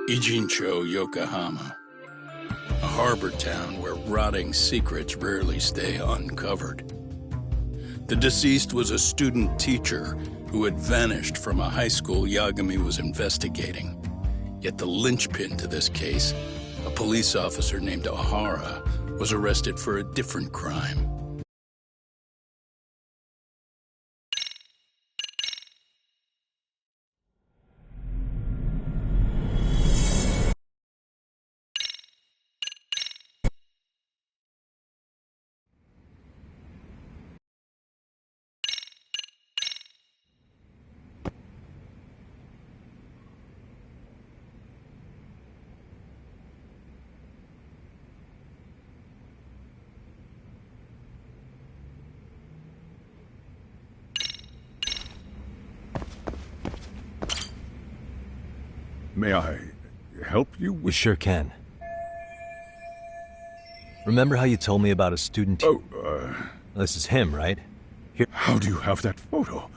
Ijincho, Yokohama. A harbor town where rotting secrets rarely stay uncovered. The deceased was a student teacher who had vanished from a high school Yagami was investigating. Yet the linchpin to this case, a police officer named Ohara, was arrested for a different crime. May I help you with... You sure can. Remember how you told me about a student? This is him, right? Here. How do you have that photo?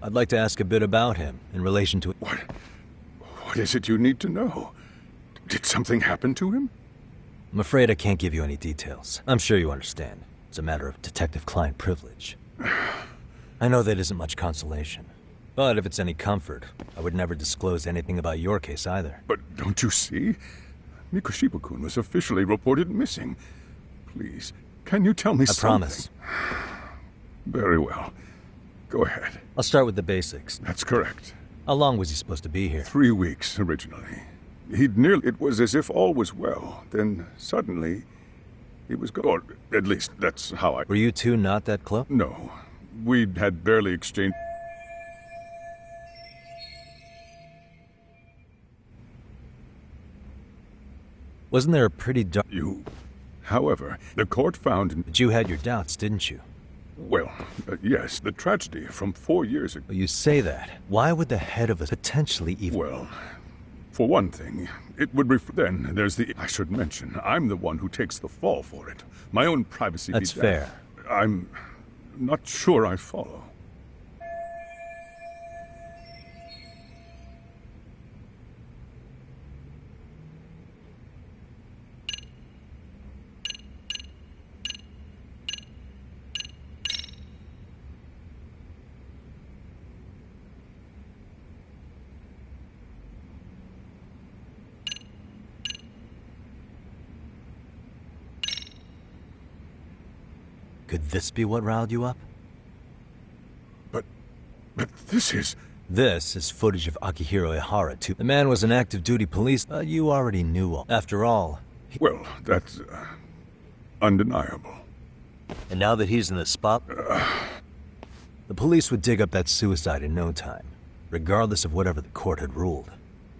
I'd like to ask a bit about him in relation to... What is it you need to know? Did something happen to him? I'm afraid I can't give you any details. I'm sure you understand. It's a matter of detective-client privilege. I know that isn't much consolation. But if it's any comfort, I would never disclose anything about your case either. But don't you see? Mikoshiba-kun was officially reported missing. Please, can you tell me something? I promise. Very well. Go ahead. I'll start with the basics. That's correct. How long was he supposed to be here? 3 weeks, originally. It was as if all was well. Then, suddenly, he was gone. Or, at least, that's how I... Were you two not that close? No. We had barely exchanged... Wasn't there a pretty dark... However, the court found... But you had your doubts, didn't you? Well, yes, the tragedy from 4 years ago... You say that. Why would the head of a potentially evil... Well, for one thing, it would then there's the... I should mention, I'm the one who takes the fall for it. My own privacy... That's fair. I'm not sure I follow. Could this be what riled you up? But this is... This is footage of Akihiro Ihara, too. The man was an active duty police, you already knew all. After all... Well, that's... undeniable. And now that he's in the spot... The police would dig up that suicide in no time, regardless of whatever the court had ruled.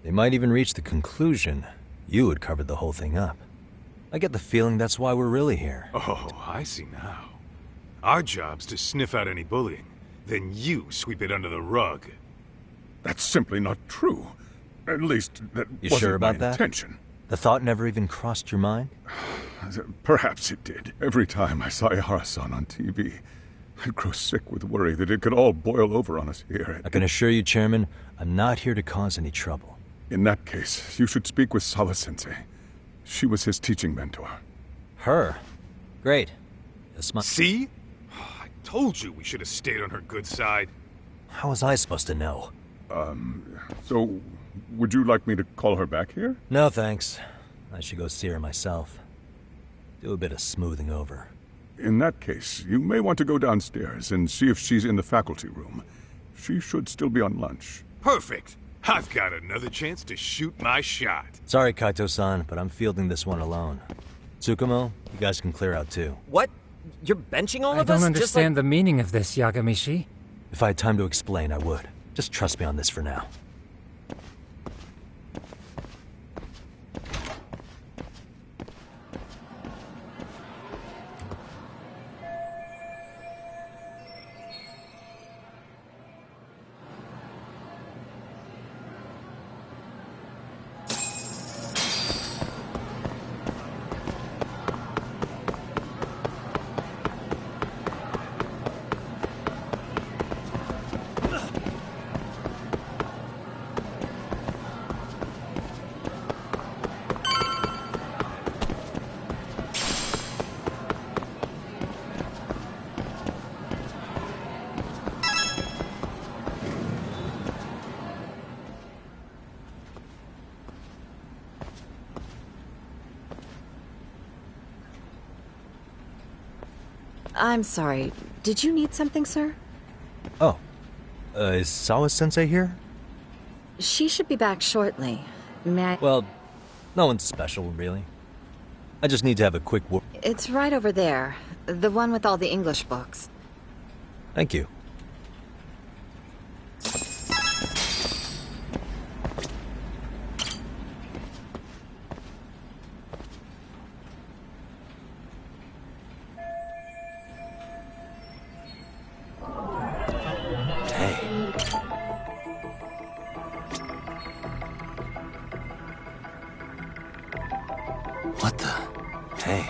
They might even reach the conclusion you had covered the whole thing up. I get the feeling that's why we're really here. Oh, I see now. Our job's to sniff out any bullying, then you sweep it under the rug. That's simply not true. At least, that You wasn't sure about my that? intention. The thought never even crossed your mind? Perhaps it did. Every time I saw Ihara-san on TV, I'd grow sick with worry that it could all boil over on us here. I can assure you, Chairman, I'm not here to cause any trouble. In that case, you should speak with Sawa-sensei. She was his teaching mentor. Her? Great. See? I told you we should have stayed on her good side. How was I supposed to know? So, would you like me to call her back here? No, thanks. I should go see her myself. Do a bit of smoothing over. In that case, you may want to go downstairs and see if she's in the faculty room. She should still be on lunch. Perfect. I've got another chance to shoot my shot. Sorry, Kaito-san, but I'm fielding this one alone. Tsukumo, you guys can clear out too. What? You're benching all of I us? don't understand the meaning of this, Yagamishi. If I had time to explain, I would. Just trust me on this for now. I'm sorry. Did you need something, sir? Oh. Is Sawa-sensei here? She should be back shortly. May I... Well, no one's special, really. I just need to have a quick word. It's right over there. The one with all the English books. Thank you. What the? Hey.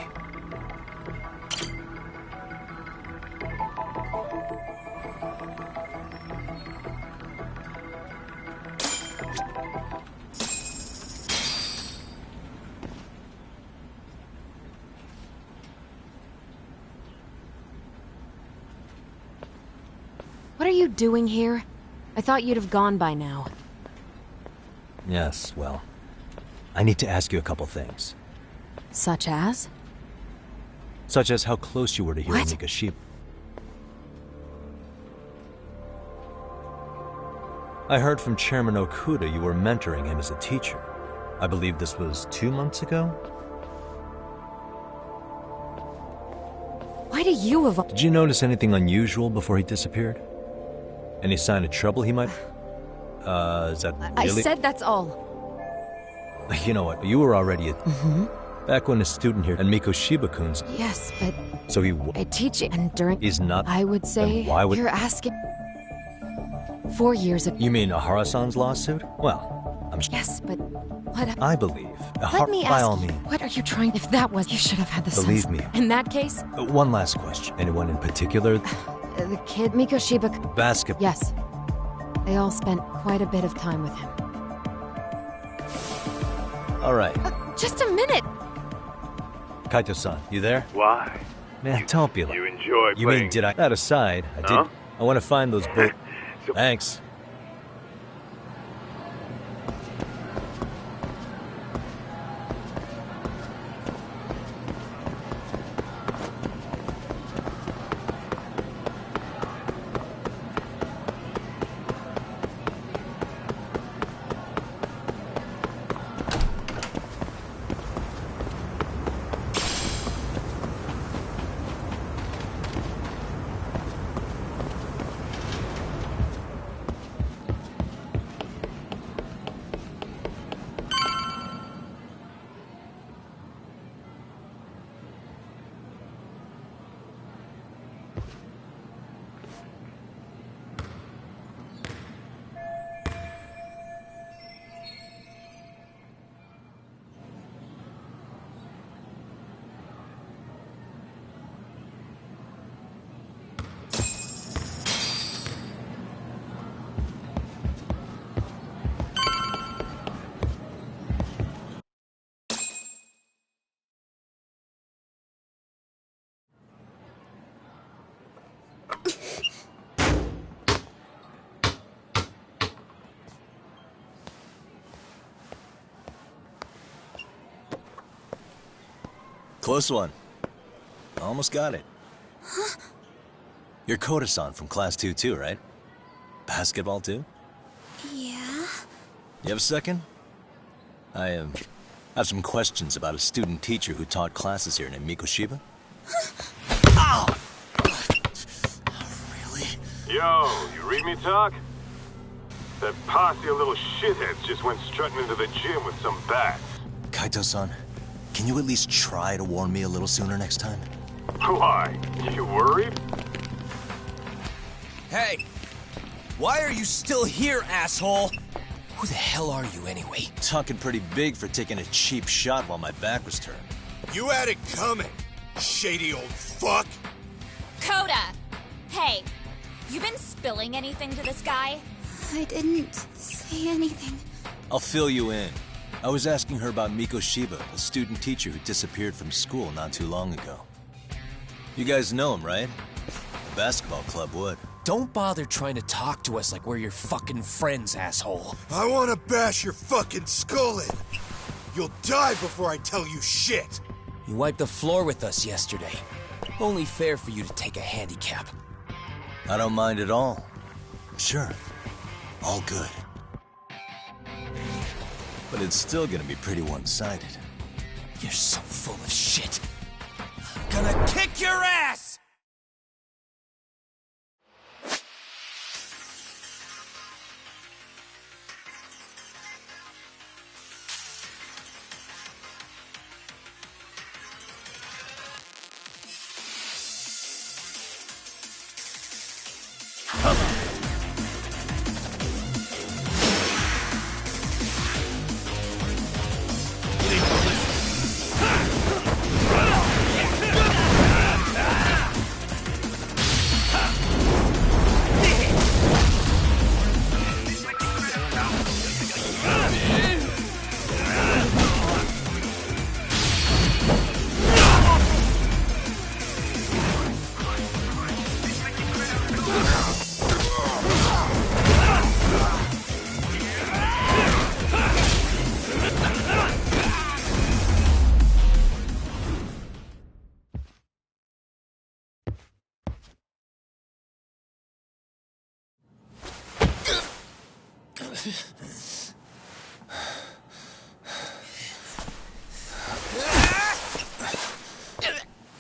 What are you doing here? I thought you'd have gone by now. Yes, well, I need to ask you a couple things. Such as? Such as how close you were to What? Hironika Shiba. I heard from Chairman Okuda you were mentoring him as a teacher. I believe this was 2 months ago? Why do you have... Did you notice anything unusual before he disappeared? Any sign of trouble he might... is that really... I said that's all. You know what, you were already a... Back when a student here, and Miko Shiba-kun's... Yes, but So he I teach it, and during... is not... I would say Then why would... you're asking... 4 years ago... You mean Ahara-san's lawsuit? Well, I'm... Yes, but what... I believe... Let me by all ask you, means. what are you trying... If that was... You should have had the sense... Believe me. In that case... One last question. Anyone in particular? The kid, Miko Shiba... Basketball. Yes. They all spent quite a bit of time with him. All right. Just a minute! Kaito-san, you there? Why? Man, don't be like... You enjoy You playing... mean, did I... That aside, I did... Huh? I want to find those books. So- Thanks. Close one. Almost got it. Huh? You're Koda-san from Class 2 too, right? Basketball too? Yeah? You have a second? I have some questions about a student teacher who taught classes here named Miko Shiba. Ow! Really? Yo, you read me talk? That posse of little shitheads just went strutting into the gym with some bats. Kaito-san, can you at least try to warn me a little sooner next time? Why? You worried? Hey! Why are you still here, asshole? Who the hell are you, anyway? Talking pretty big for taking a cheap shot while my back was turned. You had it coming, shady old fuck! Coda! Hey, you been spilling anything to this guy? I didn't say anything. I'll fill you in. I was asking her about Miko Shiba, a student teacher who disappeared from school not too long ago. You guys know him, right? The basketball club would. Don't bother trying to talk to us like we're your fucking friends, asshole. I want to bash your fucking skull in. You'll die before I tell you shit. You wiped the floor with us yesterday. Only fair for you to take a handicap. I don't mind at all. Sure. All good. But it's still gonna be pretty one-sided. You're so full of shit. I'm gonna kick your ass!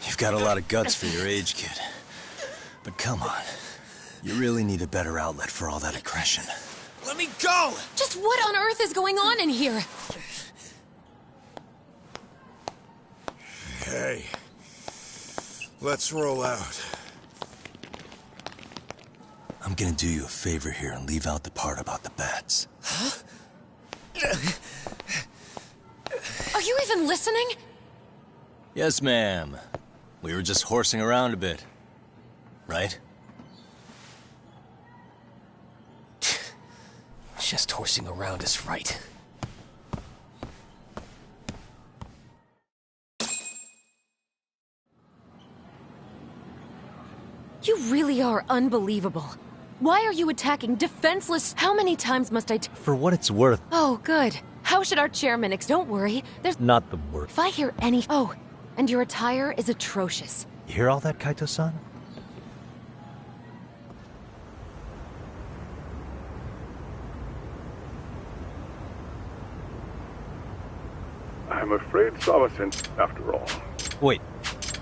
You've got a lot of guts for your age, kid. But come on. You really need a better outlet for all that aggression. Let me go! Just what on earth is going on in here? Hey. Let's roll out. I'm gonna do you a favor here and leave out the part about the bats. Huh? Are you even listening? Yes, ma'am. We were just horsing around a bit. Right? Just horsing around is right. You really are unbelievable. Why are you attacking defenseless? How many times must I For what it's worth. Oh, good. How should our chairman Don't worry, there's Not the word. If I hear any- Oh, and your attire is atrocious. You hear all that, Kaito-san? I'm afraid Sawa-sen, after all. Wait.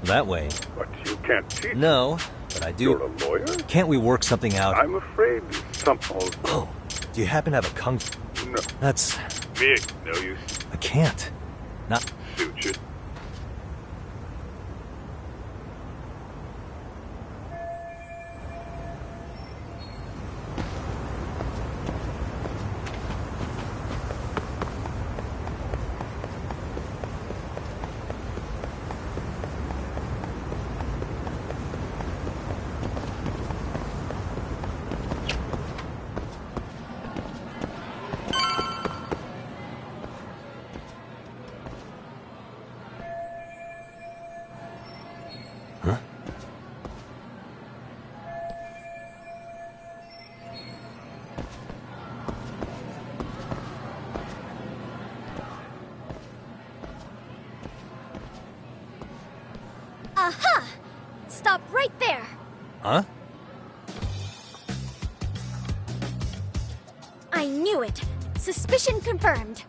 That way. But you can't teach. No, but I do. You're a lawyer? Can't we work something out? I'm afraid somehow. Oh, do you happen to have a kung fu? No. That's... Me, no use. I can't. Not... Suit you. Aha! Stop right there! Huh? I knew it. Suspicion confirmed.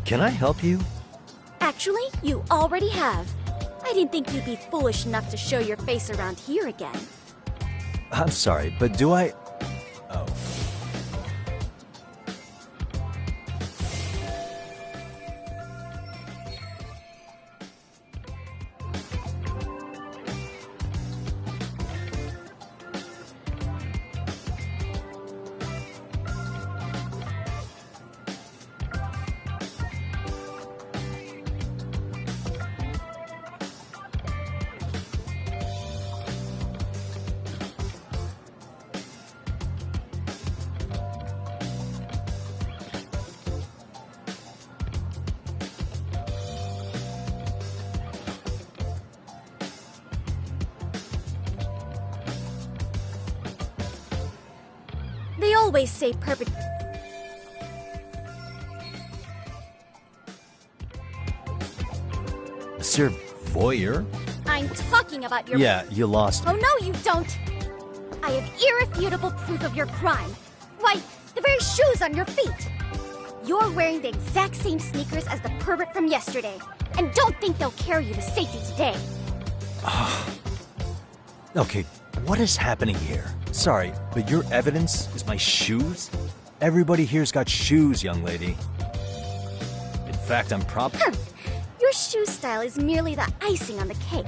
Can I help you? Actually, you already have. I didn't think you'd be foolish enough to show your face around here again. I'm sorry, but do I... Oh. They always say perfect... Monsieur Voyeur? mind talking about your... Yeah, you lost. Oh, no, you don't! I have irrefutable proof of your crime. Why, the very shoes on your feet! You're wearing the exact same sneakers as the pervert from yesterday. And don't think they'll carry you to safety today. Okay, what is happening here? Sorry, but your evidence is my shoes? Everybody here's got shoes, young lady. In fact, I'm Your shoe style is merely the icing on the cake.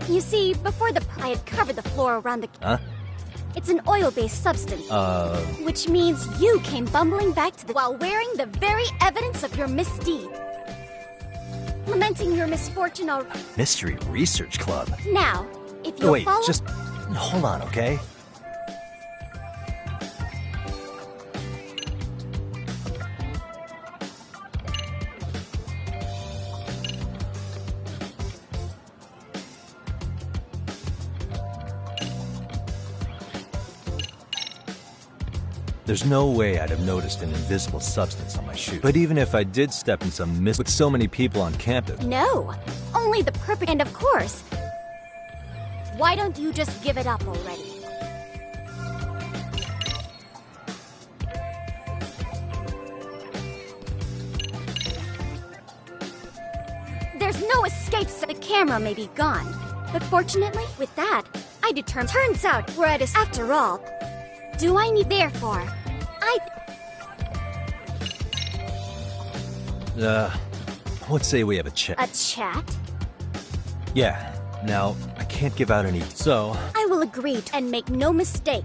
You see, before I had covered the floor around the... Huh? It's an oil-based substance. Which means you came bumbling back to the... while wearing the very evidence of your misdeed. Lamenting your misfortune already. Mystery Research Club. Now, if you'll wait, follow... just hold on, okay? There's no way I'd have noticed an invisible substance on my shoe. But even if I did step in some mist with so many people on campus... No, only the perfect... And of course, why don't you just give it up already? There's no escape, so the camera may be gone. But fortunately, with that, I determined... Turns out, we're at a... After all, do I need... Therefore, let's say we have a chat. A chat? Yeah. Now, I can't give out any... So... I will agree to, and make no mistake.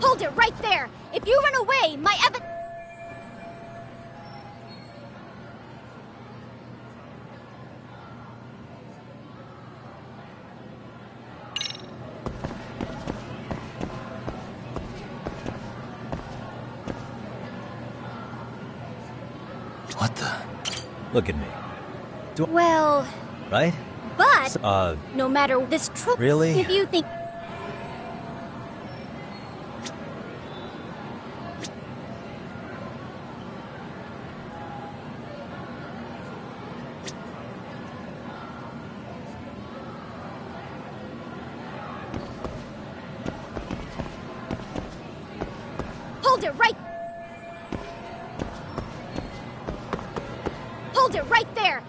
Hold it right there! If you run away, my What the... Look at me. Well... Right? But... no matter this trope... Really? If you think... Hold it right... Hold it right there!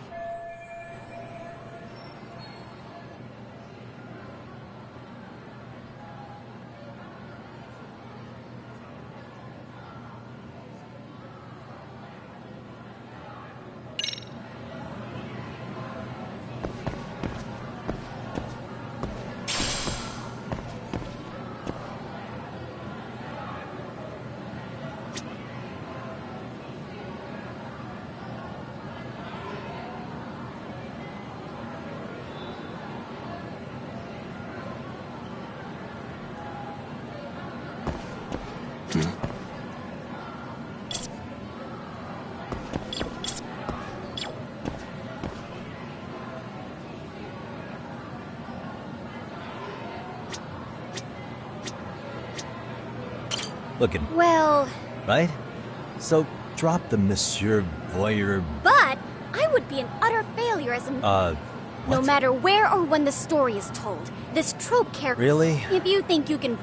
Look at me. Well... Right? So, drop the Monsieur Voyeur... But I would be an utter failure as a... what? No matter where or when the story is told, this trope character... Really? If you think you can...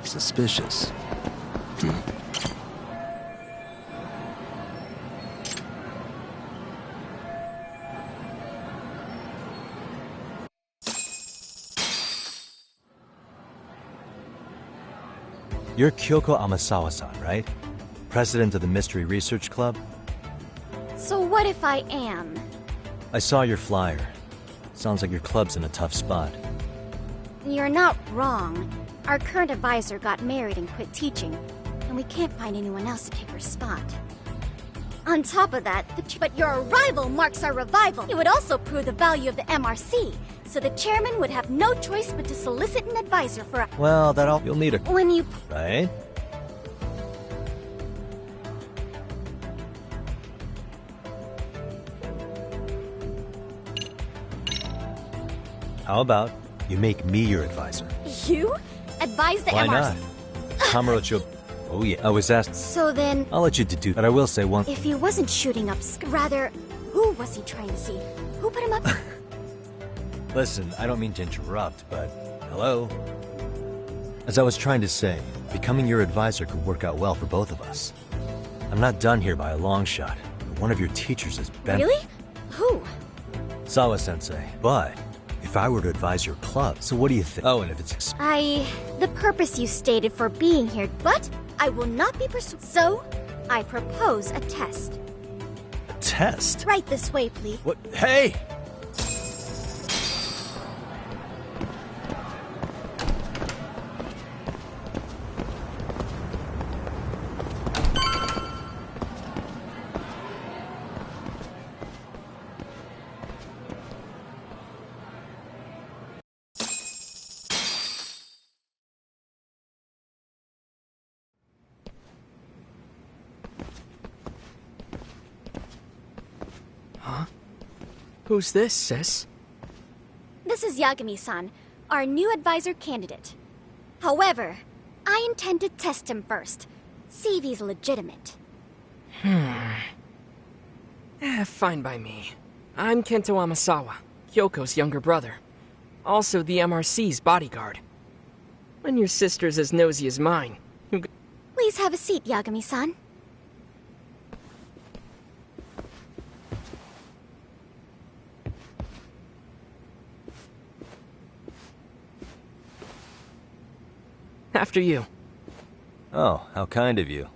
Suspicious. You're Kyoko Amasawa-san, right? President of the Mystery Research Club? So what if I am? I saw your flyer. Sounds like your club's in a tough spot. You're not wrong. Our current advisor got married and quit teaching, and we can't find anyone else to take her spot. On top of that, but your arrival marks our revival. It would also prove the value of the MRC, so the chairman would have no choice but to solicit an advisor for a... Well, you'll need a... When you... Right? How about you make me your advisor? You? Advise the Why MRC... not? Kamarocho... Oh yeah, I was asked... So then... I'll let you deduce, but I will say one... If he wasn't shooting up... Rather, who was he trying to see? Who put him up? Listen, I don't mean to interrupt, but... Hello? As I was trying to say, becoming your advisor could work out well for both of us. I'm not done here by a long shot, but one of your teachers has been... Really? Who? Sawa-sensei. But, if I were to advise your club, so what do you think? Oh, and if it's... The purpose you stated for being here, but I will not be So, I propose a test. A test? Right this way, please. What? Hey! Who's this, sis? This is Yagami-san, our new advisor candidate. However, I intend to test him first. See if he's legitimate. Fine by me. I'm Kento Amasawa, Kyoko's younger brother. Also the MRC's bodyguard. When your sister's as nosy as mine, you... Please have a seat, Yagami-san. After you. Oh, how kind of you.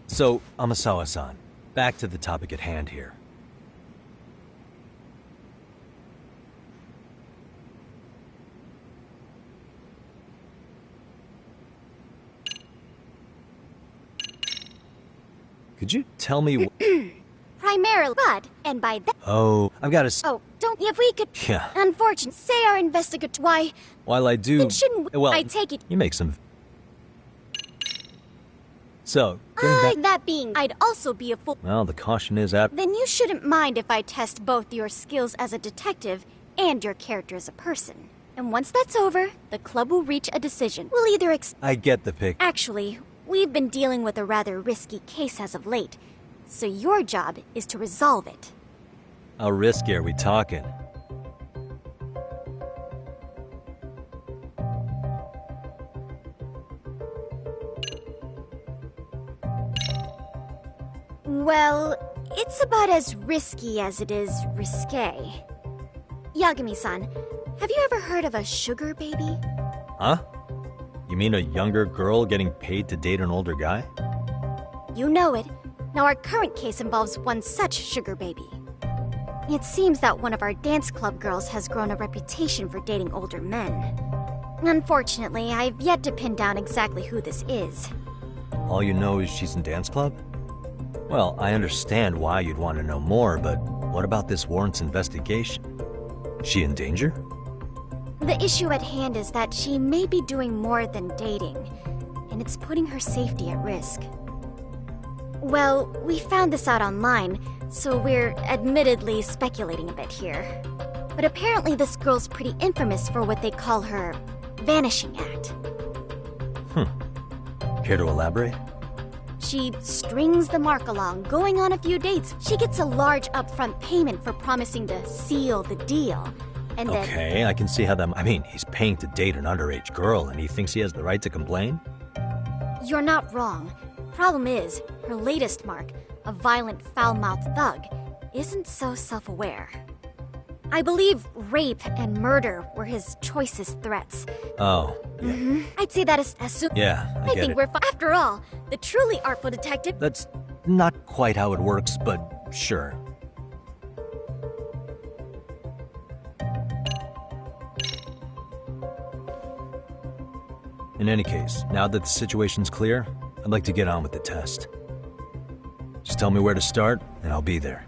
So, Amasawa-san, back to the topic at hand here. Could you tell me Primarily, but, and by that... Oh, I've got to... Oh, don't... If we could... Yeah. Unfortunately, say our investigator... Why... While I do... Then shouldn't we... Well, I take it... You make some... So, getting back... That being... I'd also be a fool... Well, the caution is out... Then you shouldn't mind if I test both your skills as a detective and your character as a person. And once that's over, the club will reach a decision. We'll either I get the pic... Actually, we've been dealing with a rather risky case as of late. So your job is to resolve it. How risky are we talking? Well, it's about as risky as it is risque. Yagami-san, have you ever heard of a sugar baby? Huh? You mean a younger girl getting paid to date an older guy? You know it. Now our current case involves one such sugar baby. It seems that one of our dance club girls has grown a reputation for dating older men. Unfortunately, I've yet to pin down exactly who this is. All you know is she's in dance club? Well, I understand why you'd want to know more, but what about this warrants investigation? Is she in danger? The issue at hand is that she may be doing more than dating, and it's putting her safety at risk. Well, we found this out online, so we're admittedly speculating a bit here. But apparently this girl's pretty infamous for what they call her vanishing act. Care to elaborate? She strings the mark along, going on a few dates. She gets a large upfront payment for promising to seal the deal. And then... Okay, I can see how that... I mean, he's paying to date an underage girl, and he thinks he has the right to complain? You're not wrong. Problem is, her latest mark, a violent, foul-mouthed thug, isn't so self-aware. I believe rape and murder were his choicest threats. Oh, yeah. I'd say that as soon... Yeah, I get think it. we're... After all, the truly artful detective... That's not quite how it works, but sure. In any case, now that the situation's clear, I'd like to get on with the test. Just tell me where to start, and I'll be there.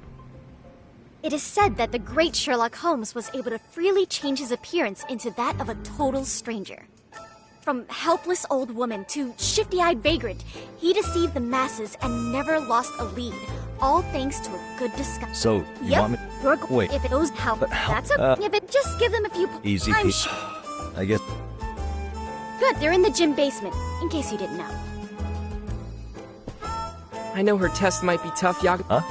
It is said that the great Sherlock Holmes was able to freely change his appearance into that of a total stranger. From helpless old woman to shifty-eyed vagrant, he deceived the masses and never lost a lead, all thanks to a good disguise. So, you want me... Wait. If it goes how... That's okay. If it just give them a few... Easy. I guess... Good, they're in the gym basement, in case you didn't know. I know her test might be tough, Huh?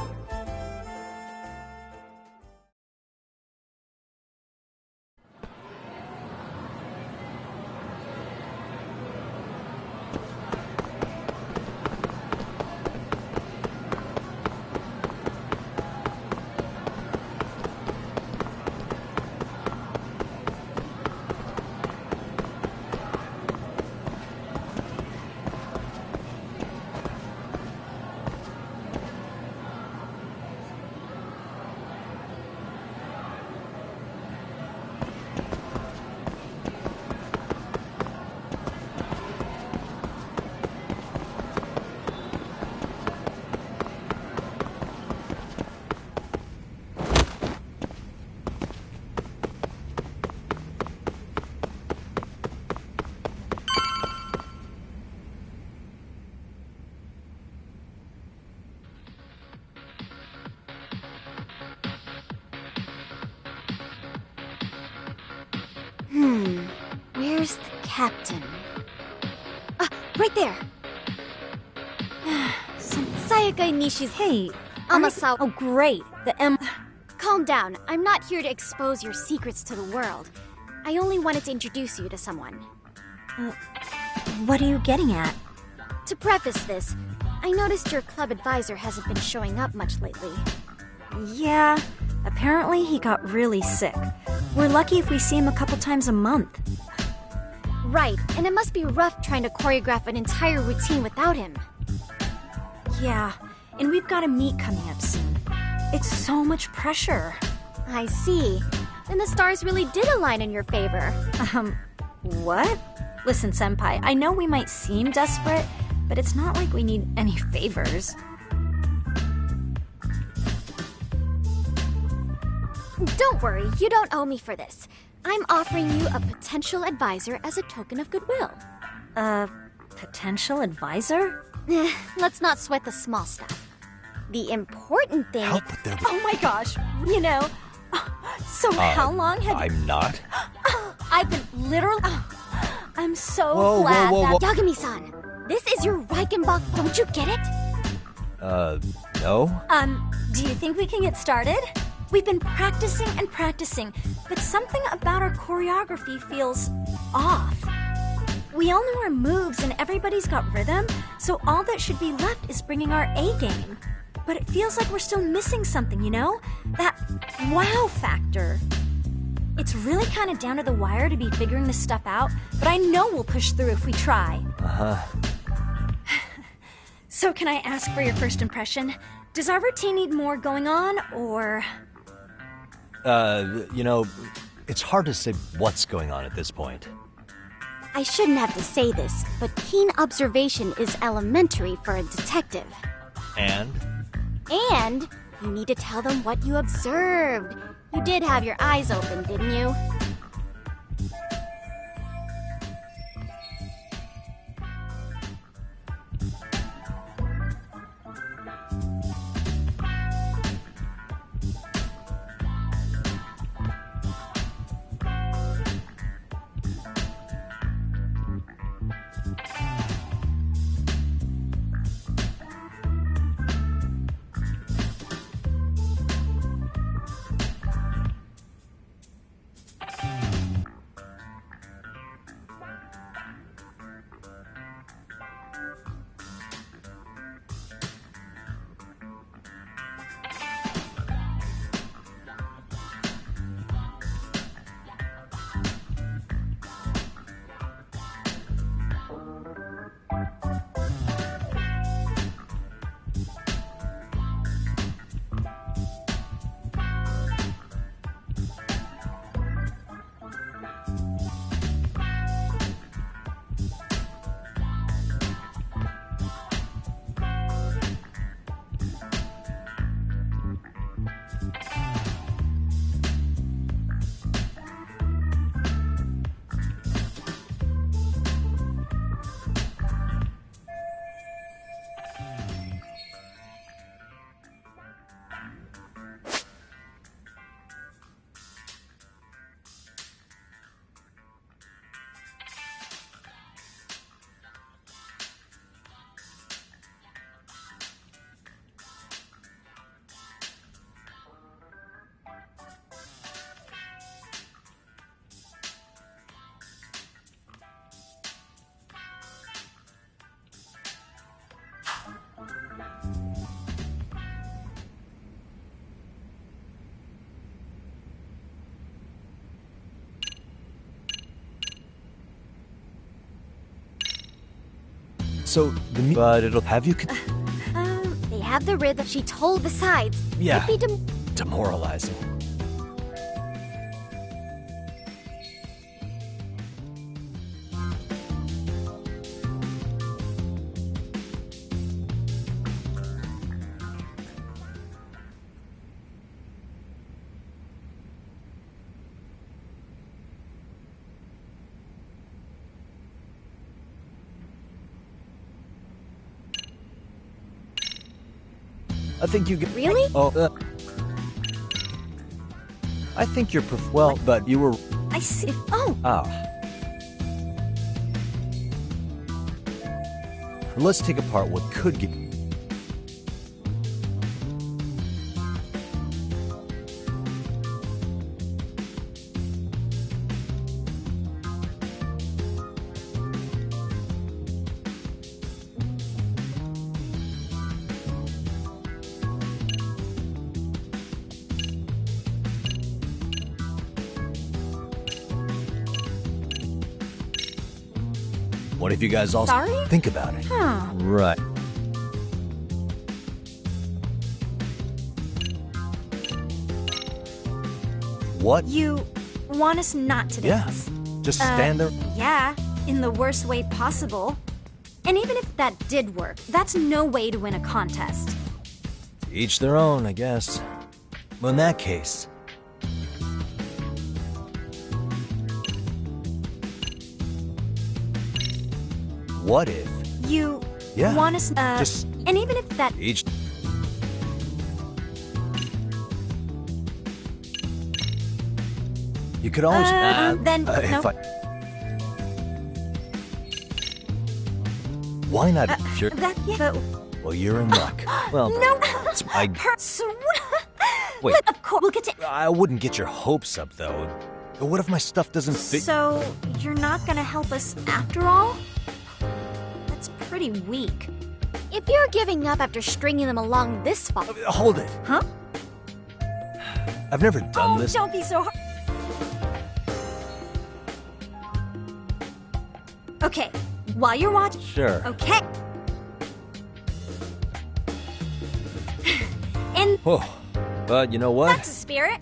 Where's the captain? Right there! Sayaka Nishi's... Hey, Amasawa... Oh, great. Calm down. I'm not here to expose your secrets to the world. I only wanted to introduce you to someone. What are you getting at? To preface this, I noticed your club advisor hasn't been showing up much lately. Yeah, apparently he got really sick. We're lucky if we see him a couple times a month. Right, and it must be rough trying to choreograph an entire routine without him. Yeah, and we've got a meet coming up soon. It's so much pressure. I see. Then the stars really did align in your favor. What? Listen, Senpai, I know we might seem desperate, but it's not like we need any favors. Don't worry, you don't owe me for this. I'm offering you a potential advisor as a token of goodwill. Potential advisor? Let's not sweat the small stuff. The important thing... Oh my gosh, you know... So how long have you... I'm not? I've been literally... I'm so glad that... Yagami-san, this is your Reichenbach, don't you get it? No? Do you think we can get started? We've been practicing and practicing, but something about our choreography feels off. We all know our moves and everybody's got rhythm, so all that should be left is bringing our A game. But it feels like we're still missing something, you know? That wow factor. It's really kind of down to the wire to be figuring this stuff out, but I know we'll push through if we try. So can I ask for your first impression? Does our routine need more going on, or... You know, it's hard to say what's going on at this point. I shouldn't have to say this, but keen observation is elementary for a detective. And? And you need to tell them what you observed. You did have your eyes open, didn't you? So, but it'll have you... They have the rhythm she told besides. Yeah. It'd be demoralizing. I think you get... Really? Oh, I think you're well, but you were... I see. Oh. Ah. Let's take apart what could get... What if you guys all think about it? Huh. Right. What? You want us not to dance? Yeah. Just stand there? Yeah, in the worst way possible. And even if that did work, that's no way to win a contest. Each their own, I guess. Well, in that case... What if... You Yeah. want us... Just... And even if that... Each... You could always... then... if no. Why not if you're... That, yeah, but... Well, you're in luck. Well... No! Wait. Of course, we'll get to... I wouldn't get your hopes up, though. What if my stuff doesn't fit? So, you're not gonna help us after all? That's pretty weak. If you're giving up after stringing them along this far... Hold it. Huh? I've never done this. Don't be so hard. Okay, while you're watching... Sure. Okay. And... Oh, but you know what? That's a spirit.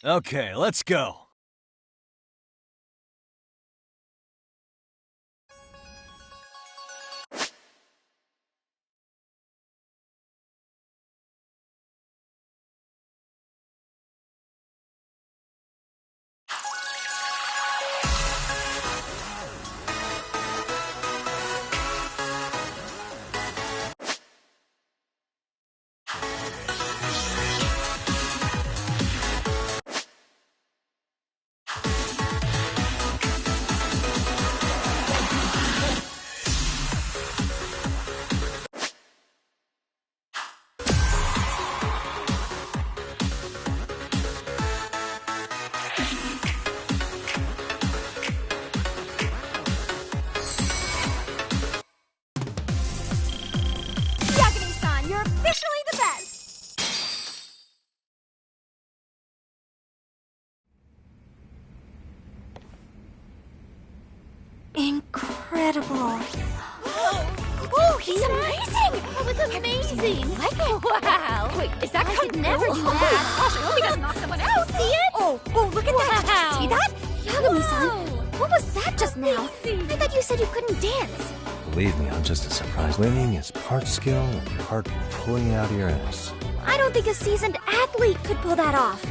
Okay, let's go. Yagami-san, you're officially the best! Incredible. Oh, he's amazing! That was amazing! Wow! Wait, is that I could never do that. Gosh, I hope he doesn't knock someone out. See it? Oh, look at that! See that? Yagami-san, what was that just now? I thought you said you couldn't dance. Believe me, I'm just as surprised. Winning is part skill and part pulling it out of your ass. I don't think a seasoned athlete could pull that off.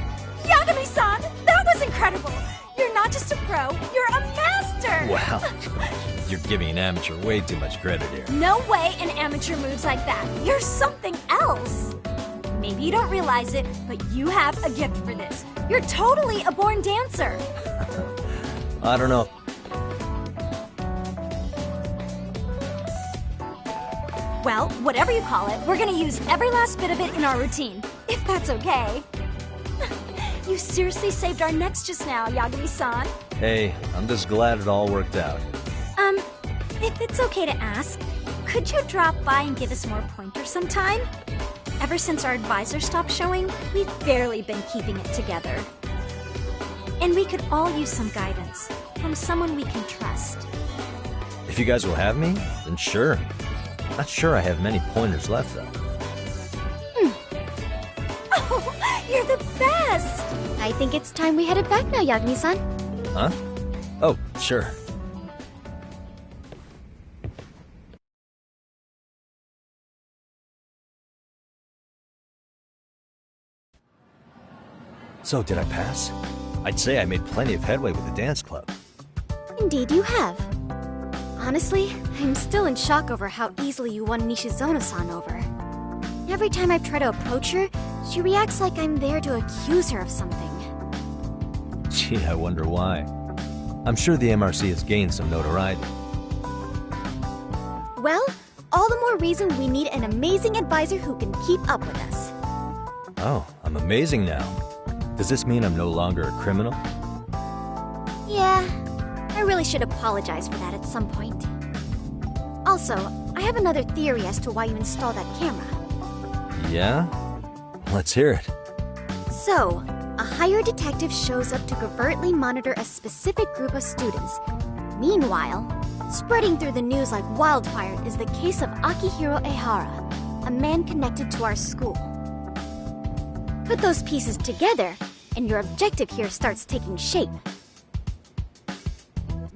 Yagami-san, that was incredible! You're not just a pro, you're a master! Wow. You're giving an amateur way too much credit here. No way an amateur moves like that. You're something else. Maybe you don't realize it, but you have a gift for this. You're totally a born dancer. I don't know. Well, whatever you call it, we're gonna use every last bit of it in our routine, if that's okay. You seriously saved our necks just now, Yagami-san. Hey, I'm just glad it all worked out. If it's okay to ask, could you drop by and give us more pointers sometime? Ever since our advisor stopped showing, we've barely been keeping it together. And we could all use some guidance from someone we can trust. If you guys will have me, then sure. Not sure I have many pointers left, though. Oh, you're the best! I think it's time we headed back now, Yagami-san. Huh? Oh, sure. So, did I pass? I'd say I made plenty of headway with the dance club. Indeed you have. Honestly, I'm still in shock over how easily you won Nishizono-san over. Every time I try to approach her, she reacts like I'm there to accuse her of something. Gee, I wonder why. I'm sure the MRC has gained some notoriety. Well, all the more reason we need an amazing advisor who can keep up with us. Oh, I'm amazing now. Does this mean I'm no longer a criminal? Yeah, I really should apologize for that at some point. Also, I have another theory as to why you installed that camera. Yeah? Let's hear it. So, a hired detective shows up to covertly monitor a specific group of students. Meanwhile, spreading through the news like wildfire is the case of Akihiro Ehara, a man connected to our school. Put those pieces together, and your objective here starts taking shape.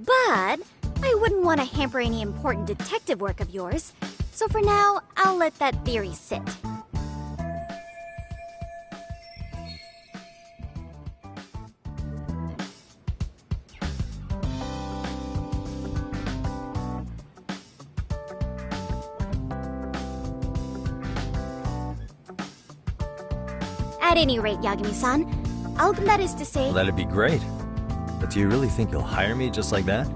But I wouldn't want to hamper any important detective work of yours, so for now, I'll let that theory sit. At any rate, Yagami-san, that is to say... Well, that'd be great. But do you really think you'll hire me just like that?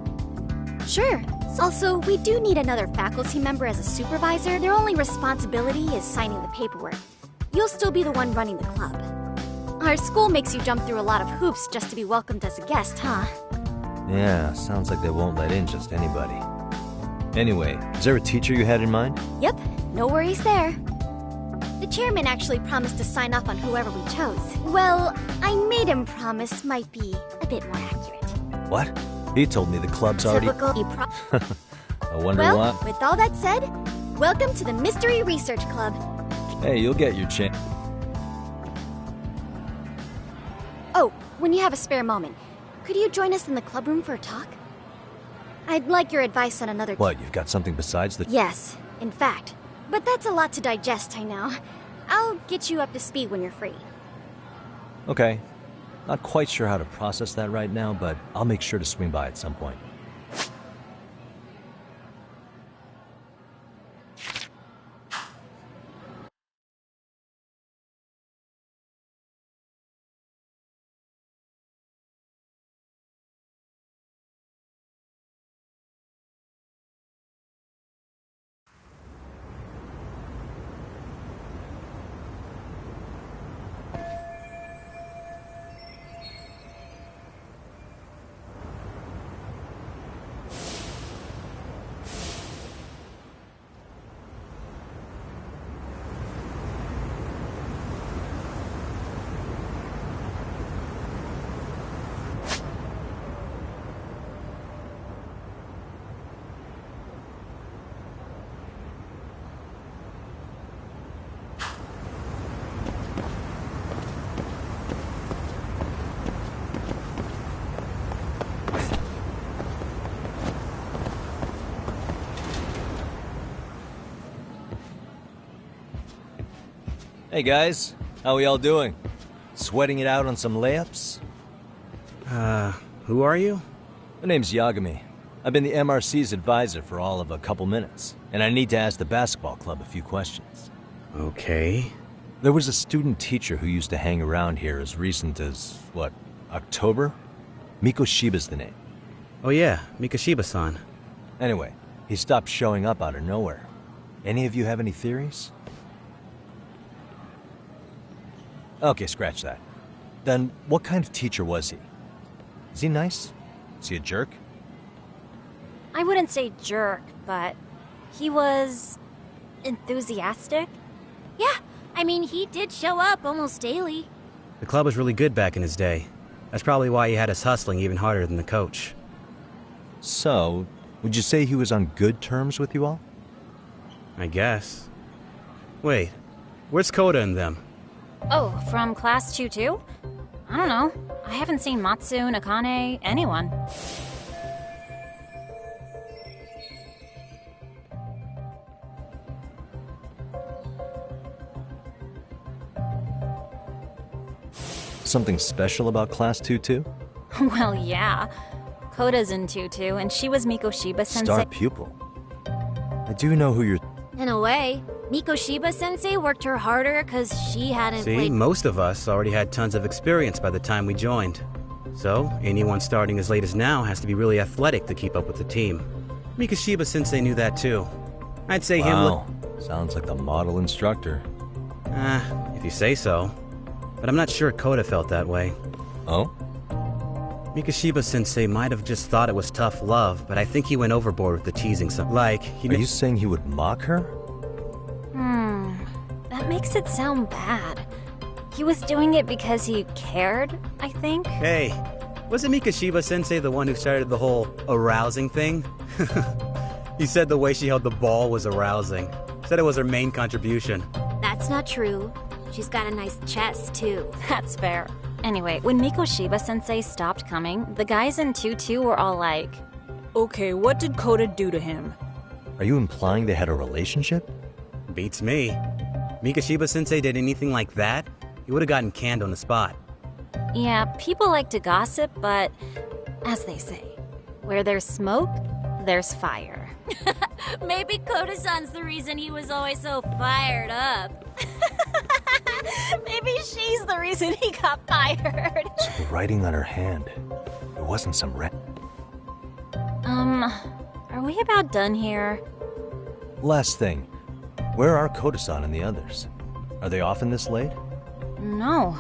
Sure. Also, we do need another faculty member as a supervisor. Their only responsibility is signing the paperwork. You'll still be the one running the club. Our school makes you jump through a lot of hoops just to be welcomed as a guest, huh? Yeah, sounds like they won't let in just anybody. Anyway, is there a teacher you had in mind? Yep, no worries there. The chairman actually promised to sign off on whoever we chose. Well, I made him promise might be a bit more accurate. What? He told me the club's already... I wonder well, what... with all that said, welcome to the Mystery Research Club. Hey, you'll get your chance. Oh, when you have a spare moment, could you join us in the club room for a talk? I'd like your advice on another... What, you've got something besides the... Yes, in fact. But that's a lot to digest, I know. I'll get you up to speed when you're free. Okay. Not quite sure how to process that right now, but I'll make sure to swing by at some point. Hey guys, how we all doing? Sweating it out on some layups? Who are you? My name's Yagami. I've been the MRC's advisor for all of a couple minutes, and I need to ask the basketball club a few questions. Okay. There was a student teacher who used to hang around here as recent as, what, October? Mikoshiba's the name. Oh yeah, Mikoshiba-san. Anyway, he stopped showing up out of nowhere. Any of you have any theories? Okay, scratch that. Then, what kind of teacher was he? Is he nice? Is he a jerk? I wouldn't say jerk, but he was enthusiastic. Yeah, I mean, he did show up almost daily. The club was really good back in his day. That's probably why he had us hustling even harder than the coach. So, would you say he was on good terms with you all? I guess. Wait, where's Koda and them? Oh, from class 2 too? I don't know. I haven't seen Matsu, Nakane, anyone. Something special about Class 2 too? Well, yeah. Koda's in 2 too, and she was Mikoshiba-sensei. Star pupil. I do know who you're... In a way, Mikoshiba-sensei worked her harder because she hadn't See, played... most of us already had tons of experience by the time we joined. So, anyone starting as late as now has to be really athletic to keep up with the team. Mikoshiba-sensei knew that too. I'd say wow. Sounds like the model instructor. If you say so. But I'm not sure Koda felt that way. Oh? Mikoshiba-sensei might have just thought it was tough love, but I think he went overboard with the teasing. Are you saying he would mock her? That makes it sound bad. He was doing it because he cared, I think. Hey, wasn't Mikoshiba-sensei the one who started the whole arousing thing? He said the way she held the ball was arousing. Said it was her main contribution. That's not true. She's got a nice chest, too. That's fair. Anyway, when Mikoshiba-sensei stopped coming, the guys in 2-2 were all like, Okay, what did Koda do to him? Are you implying they had a relationship? Beats me. Mikoshiba-sensei did anything like that, he would have gotten canned on the spot. Yeah, people like to gossip, but as they say, where there's smoke, there's fire. Maybe Koda-san's the reason he was always so fired up. Maybe she's the reason he got fired. It's the writing on her hand. It wasn't some Are we about done here? Last thing. Where are Koda-san and the others? Are they often this late? No.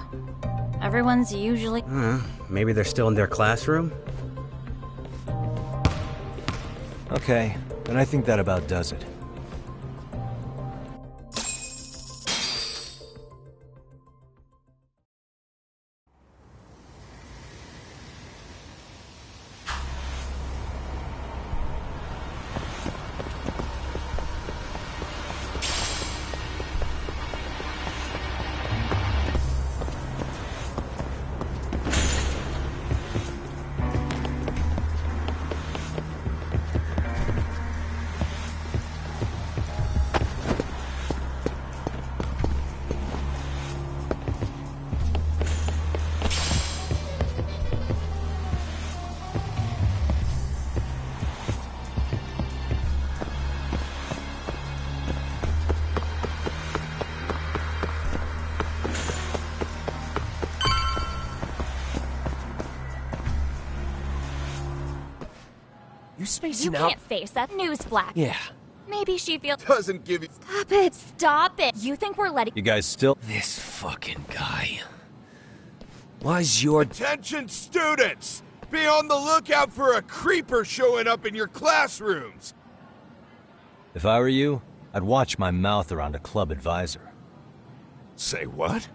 Everyone's usually... Maybe they're still in their classroom? Okay, then I think that about does it. You can't face that newsflash. Yeah. Maybe she feels... Doesn't give you... Stop it! Stop it! You think we're letting... You guys still... This fucking guy. Why's your... Attention students! Be on the lookout for a creeper showing up in your classrooms! If I were you, I'd watch my mouth around a club advisor. Say what?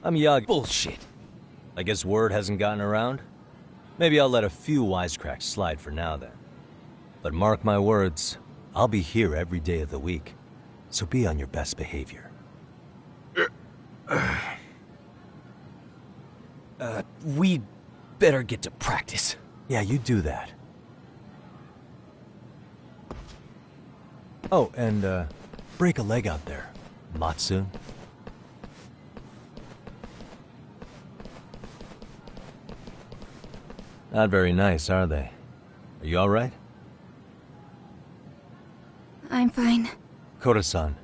I'm Yag... Bullshit. I guess word hasn't gotten around? Maybe I'll let a few wisecracks slide for now then. But mark my words, I'll be here every day of the week. So be on your best behavior. We better get to practice. Yeah, you do that. Oh, and, break a leg out there, Matsu. Not very nice, are they? Are you alright? I'm fine. Koda-san,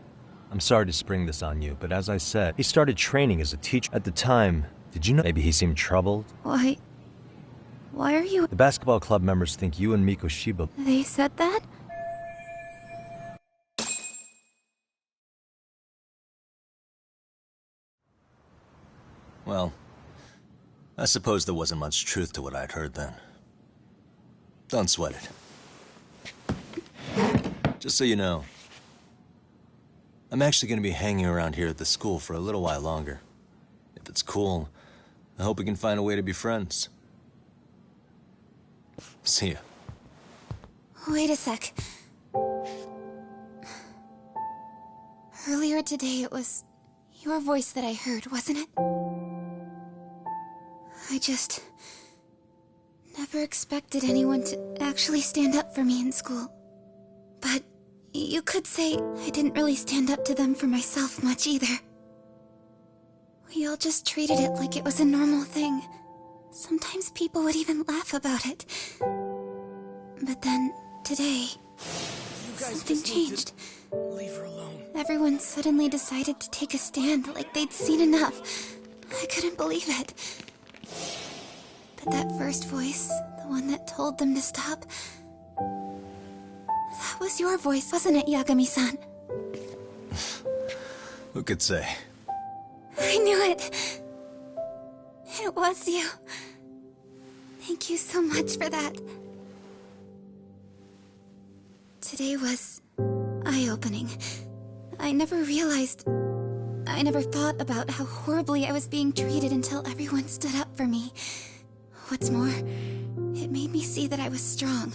I'm sorry to spring this on you, but as I said, he started training as a teacher. At the time, did you know maybe he seemed troubled? Why are you... The basketball club members think you and Mikoshiba... They said that? Well, I suppose there wasn't much truth to what I'd heard then. Don't sweat it. Just so you know, I'm actually going to be hanging around here at the school for a little while longer. If it's cool, I hope we can find a way to be friends. See ya. Wait a sec. Earlier today, it was your voice that I heard, wasn't it? I just never expected anyone to actually stand up for me in school. But you could say I didn't really stand up to them for myself much either. We all just treated it like it was a normal thing. Sometimes people would even laugh about it. But then, today, something changed. Leave her alone. Everyone suddenly decided to take a stand like they'd seen enough. I couldn't believe it. But that first voice, the one that told them to stop, that was your voice, wasn't it, Yagami-san? Who could say? I knew it. It was you. Thank you so much for that. Today was eye-opening. I never thought about how horribly I was being treated until everyone stood up for me. What's more, it made me see that I was strong.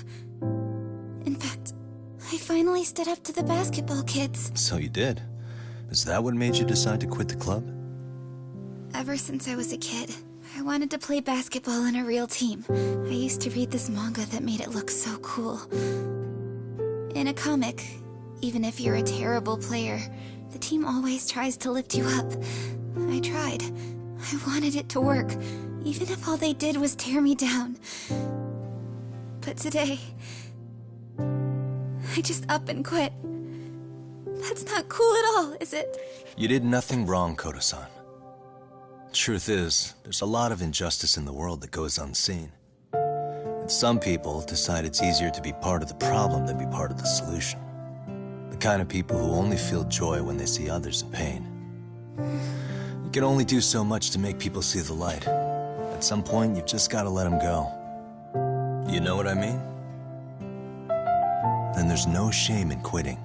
In fact, I finally stood up to the basketball kids. So you did. Is that what made you decide to quit the club? Ever since I was a kid, I wanted to play basketball in a real team. I used to read this manga that made it look so cool. In a comic, even if you're a terrible player, the team always tries to lift you up. I tried. I wanted it to work, even if all they did was tear me down. But today, I just up and quit. That's not cool at all, is it? You did nothing wrong, Koto-san. Truth is, there's a lot of injustice in the world that goes unseen. And some people decide it's easier to be part of the problem than be part of the solution. The kind of people who only feel joy when they see others in pain. You can only do so much to make people see the light. At some point, you've just got to let them go. You know what I mean? Then there's no shame in quitting.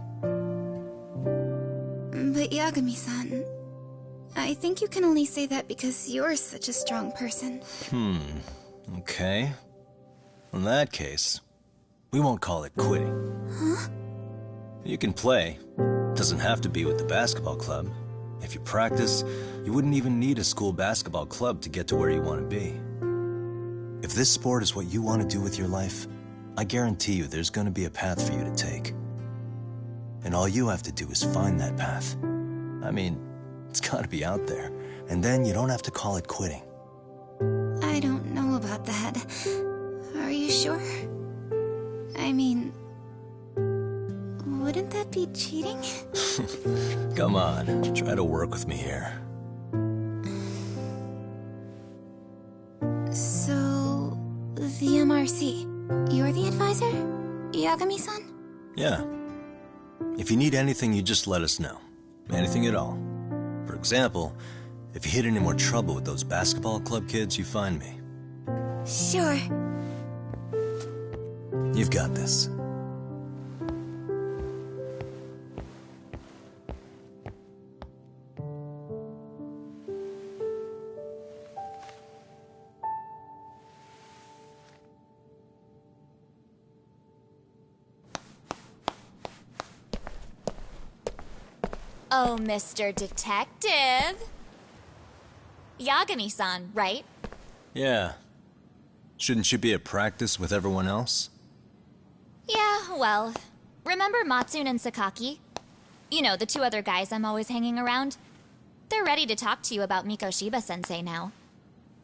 But Yagami-san, I think you can only say that because you're such a strong person. Okay. In that case, we won't call it quitting. Huh? You can play. Doesn't have to be with the basketball club. If you practice, you wouldn't even need a school basketball club to get to where you want to be. If this sport is what you want to do with your life, I guarantee you there's going to be a path for you to take. And all you have to do is find that path. I mean, it's got to be out there. And then you don't have to call it quitting. I don't know about that. Are you sure? I mean, wouldn't that be cheating? Come on, try to work with me here. So, the MRC, you're the advisor? Yagami-san? Yeah. If you need anything, you just let us know. Anything at all. For example, if you hit any more trouble with those basketball club kids, you find me. Sure. You've got this. Oh, Mr. Detective. Yagami-san, right? Yeah. Shouldn't you be at practice with everyone else? Yeah, well, remember Matsune and Sakaki? You know, the two other guys I'm always hanging around? They're ready to talk to you about Mikoshiba-sensei now.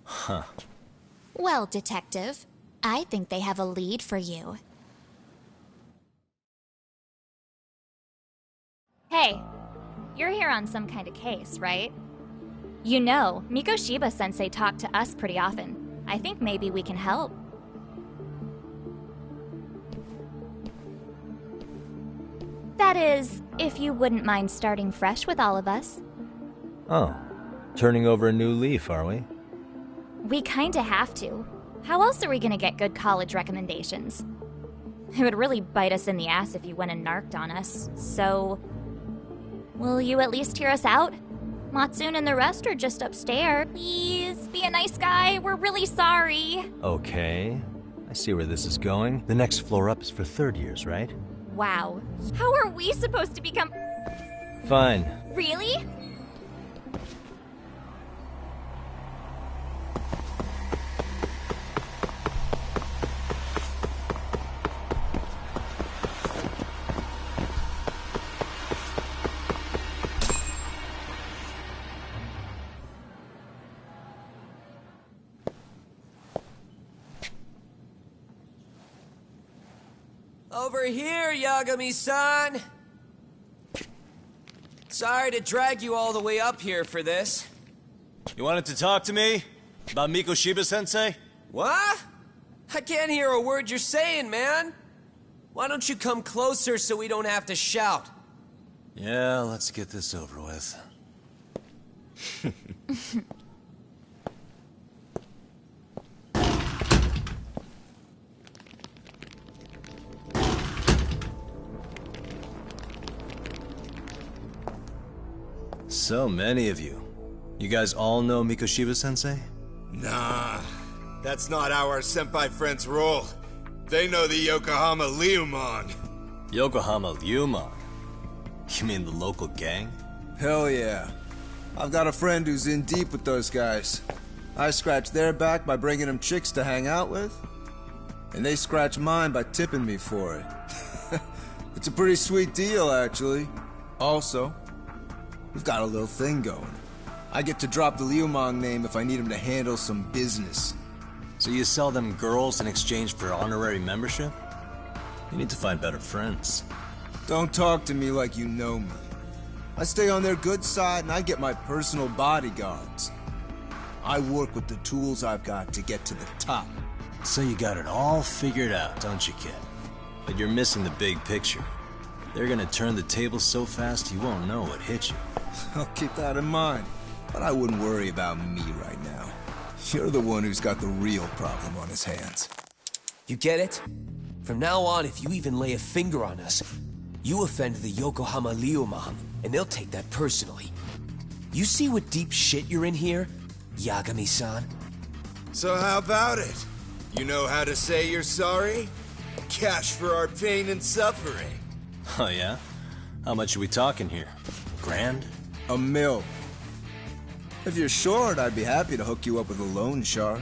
Huh. Well, Detective, I think they have a lead for you. Hey, you're here on some kind of case, right? You know, Mikoshiba-sensei talked to us pretty often. I think maybe we can help. That is, if you wouldn't mind starting fresh with all of us. Oh. Turning over a new leaf, are we? We kinda have to. How else are we gonna get good college recommendations? It would really bite us in the ass if you went and narked on us, so... Will you at least hear us out? Matsune and the rest are just upstairs. Please, be a nice guy. We're really sorry. Okay. I see where this is going. The next floor up is for third years, right? Wow. How are we supposed to become... Fine. Really? Over here, Yagami-san! Sorry to drag you all the way up here for this. You wanted to talk to me? About Mikoshiba-sensei? What? I can't hear a word you're saying, man. Why don't you come closer so we don't have to shout? Yeah, let's get this over with. So many of you. You guys all know Mikoshiba-sensei? Nah, that's not how our senpai friends roll. They know the Yokohama Liumon. Yokohama Liumon? You mean the local gang? Hell yeah. I've got a friend who's in deep with those guys. I scratch their back by bringing them chicks to hang out with, and they scratch mine by tipping me for it. It's a pretty sweet deal, actually. Also, we've got a little thing going. I get to drop the Liumong name if I need him to handle some business. So you sell them girls in exchange for honorary membership? You need to find better friends. Don't talk to me like you know me. I stay on their good side and I get my personal bodyguards. I work with the tools I've got to get to the top. So you got it all figured out, don't you, kid? But you're missing the big picture. They're gonna turn the tables so fast you won't know what hit you. I'll keep that in mind. But I wouldn't worry about me right now. You're the one who's got the real problem on his hands. You get it? From now on, if you even lay a finger on us, you offend the Yokohama Liumon, and they'll take that personally. You see what deep shit you're in here, Yagami-san? So how about it? You know how to say you're sorry? Cash for our pain and suffering. Oh yeah? How much are we talking here? Grand? $1 million. If you're short, I'd be happy to hook you up with a loan shark.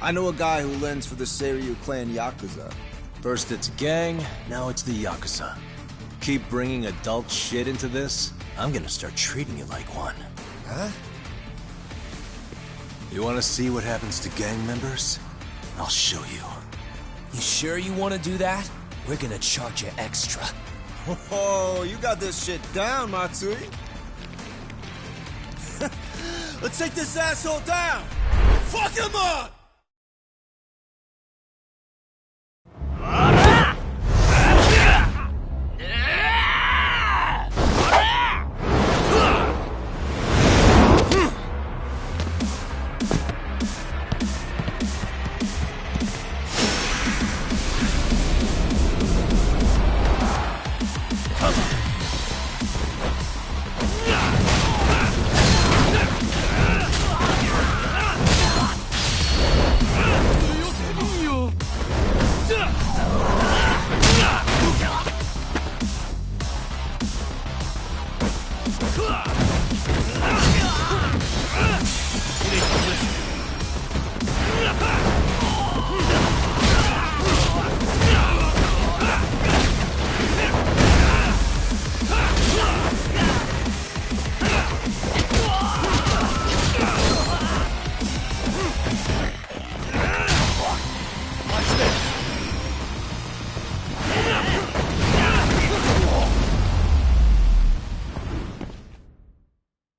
I know a guy who lends for the Seiryu clan Yakuza. First it's gang, now it's the Yakuza. Keep bringing adult shit into this, I'm gonna start treating you like one. Huh? You wanna see what happens to gang members? I'll show you. You sure you want to do that? We're gonna charge you extra. Oh, you got this shit down, Matsui. Let's take this asshole down! Fuck him up!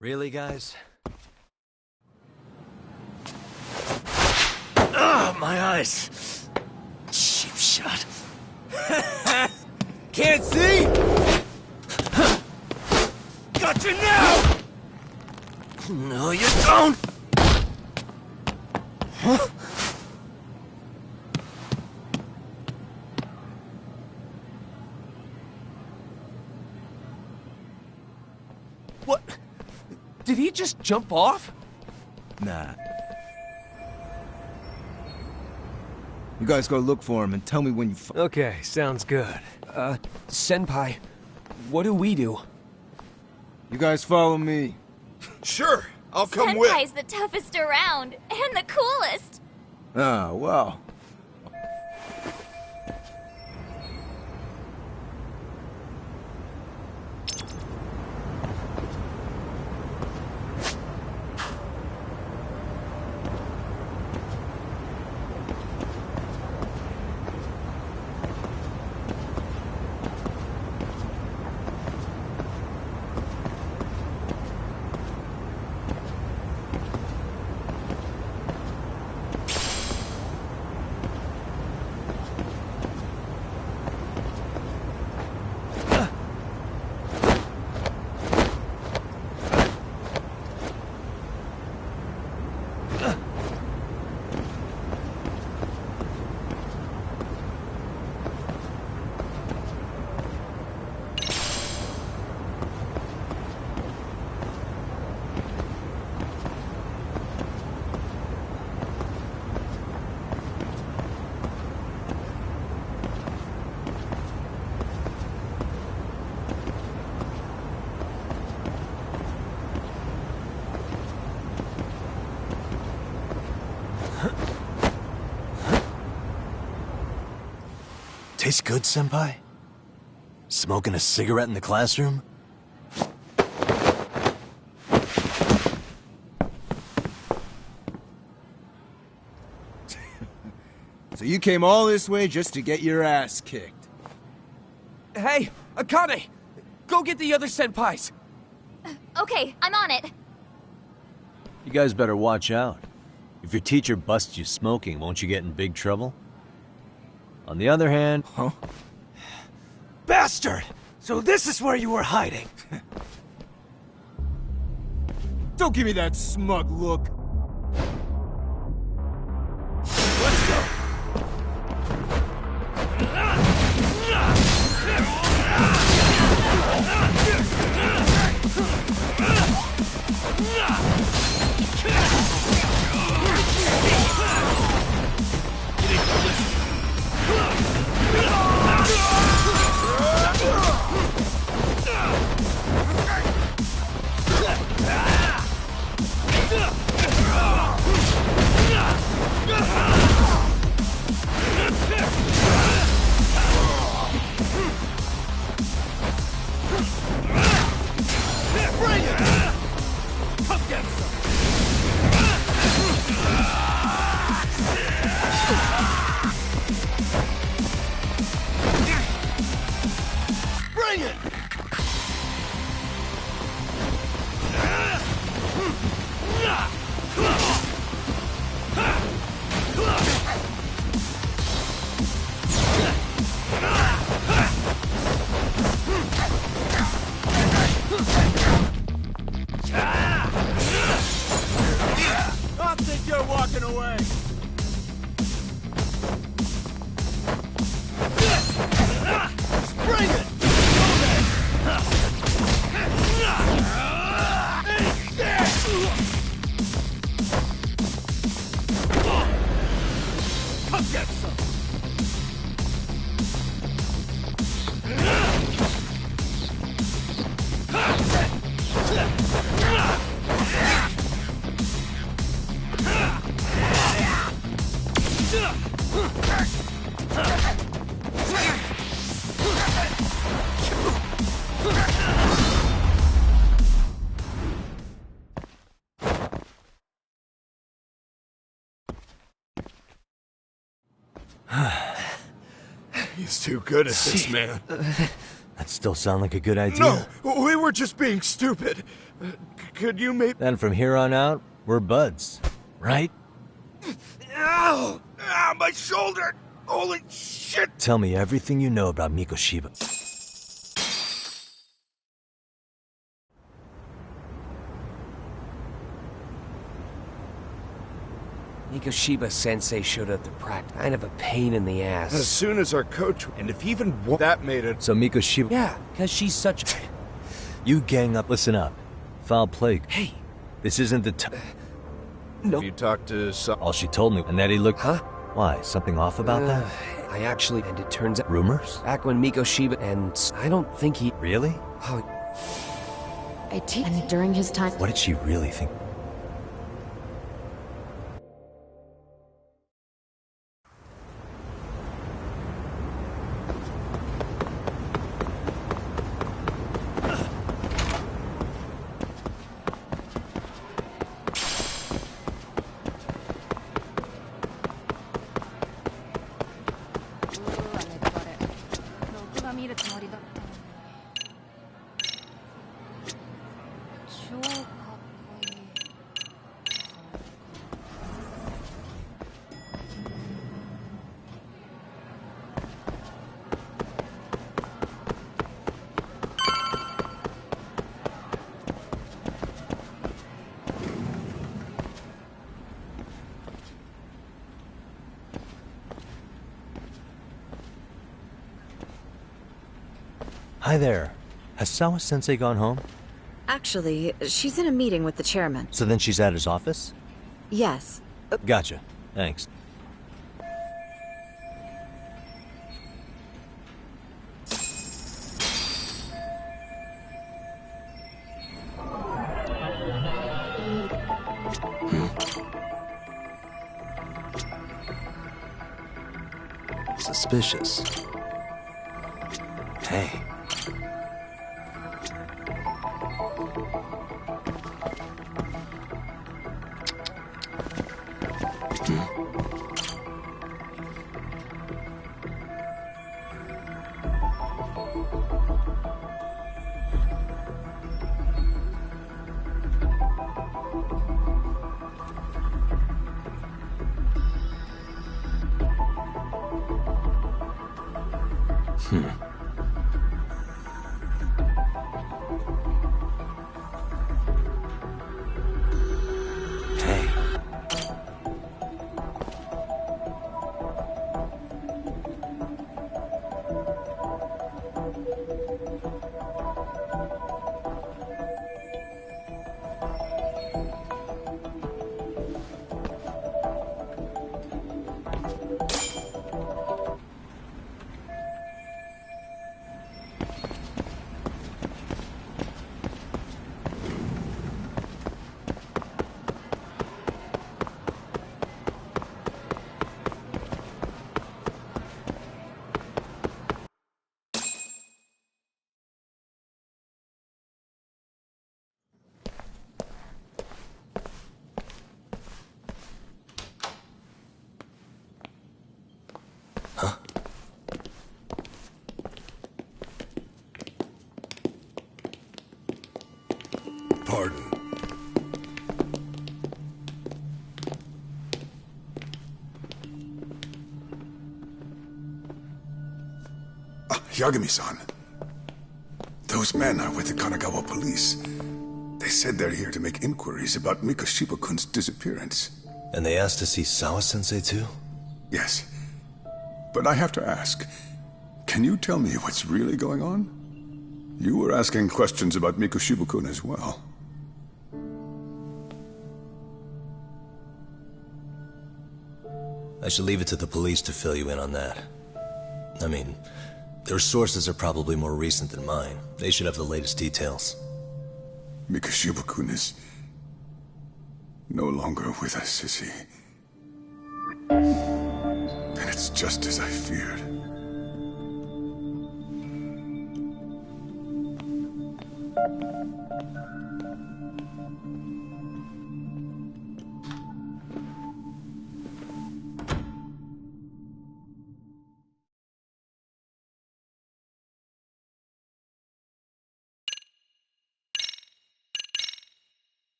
Really, guys? My eyes! Cheap shot. Can't see? Got you now! No, you don't! Huh? What? Did he just jump off? Nah. You guys go look for him and tell me when you Okay, sounds good. Senpai, what do we do? You guys follow me. Sure, I'll come with. Senpai's the toughest around, and the coolest. Ah, well. Tastes good, Senpai? Smoking a cigarette in the classroom? So you came all this way just to get your ass kicked? Hey, Akane! Go get the other senpais! Okay, I'm on it. You guys better watch out. If your teacher busts you smoking, won't you get in big trouble? On the other hand... Huh? Bastard! So this is where you were hiding. Don't give me that smug look. Let's go. He's too good at this, man. That still sound like a good idea? No, we were just being stupid. Could you maybe... Then from here on out, we're buds, right? Ow! Ow, my shoulder! Holy shit! Tell me everything you know about Mikoshiba. Mikoshiba-sensei showed up to practice. Kind of a pain in the ass. As soon as our coach... And if even that made it... So Mikoshiba... Yeah, because she's such... You gang up. Listen up. Foul play. Hey. This isn't the time. No. You talked to some... All she told me, and that he looked... Huh? Why? Something off about that? I actually... And it turns out... Rumors? Back when Mikoshiba... And I don't think he... Really? Oh... And during his time... What did she really think? Hi there. Has Sawa-sensei gone home? Actually, she's in a meeting with the chairman. So then she's at his office? Yes. Gotcha. Thanks. Suspicious. Hey. Pardon. Yagami-san. Those men are with the Kanagawa police. They said they're here to make inquiries about Mikoshiba-kun's disappearance. And they asked to see Sawa-sensei too? Yes. But I have to ask, can you tell me what's really going on? You were asking questions about Mikoshiba-kun as well. I should leave it to the police to fill you in on that. I mean, their sources are probably more recent than mine. They should have the latest details. Mikoshiba-kun is no longer with us, is he? Then it's just as I feared.